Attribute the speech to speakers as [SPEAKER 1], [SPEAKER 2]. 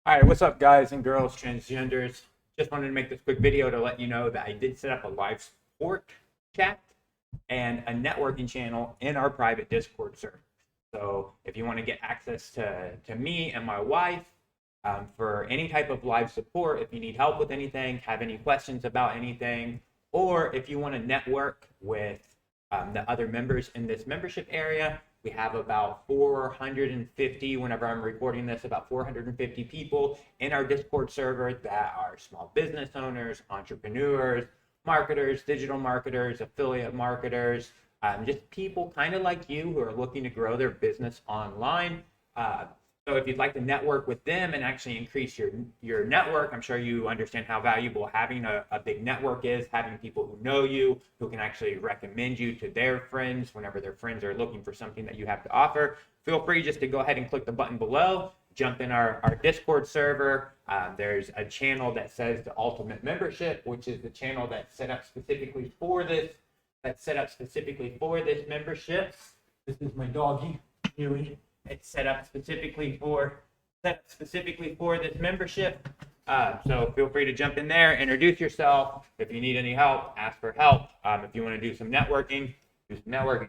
[SPEAKER 1] All right, what's up, guys and girls, transgenders? Just wanted to make this quick video to let you know that I did set up a live support chat and a networking channel in our private Discord server. So if you want to get access to me and my wife for any type of live support, if you need help with anything, have any questions about anything, or if you want to network with the other members in this membership area, we have about 450, whenever I'm recording this, about 450 people in our Discord server that are small business owners, entrepreneurs, marketers, digital marketers, affiliate marketers, just people kind of like you who are looking to grow their business online. So if you'd like to network with them and actually increase your network, I'm sure you understand how valuable having a big network is, having people who know you, who can actually recommend you to their friends whenever their friends are looking for something that you have to offer. Feel free just to go ahead and click the button below, jump in our Discord server. There's a channel that says the Ultimate Membership, which is the channel that's set up specifically for this, membership. This is my doggy, Huey. It's set up specifically for this membership. So feel free to jump in there, introduce yourself. If you need any help, ask for help. If you want to do some networking, do some networking.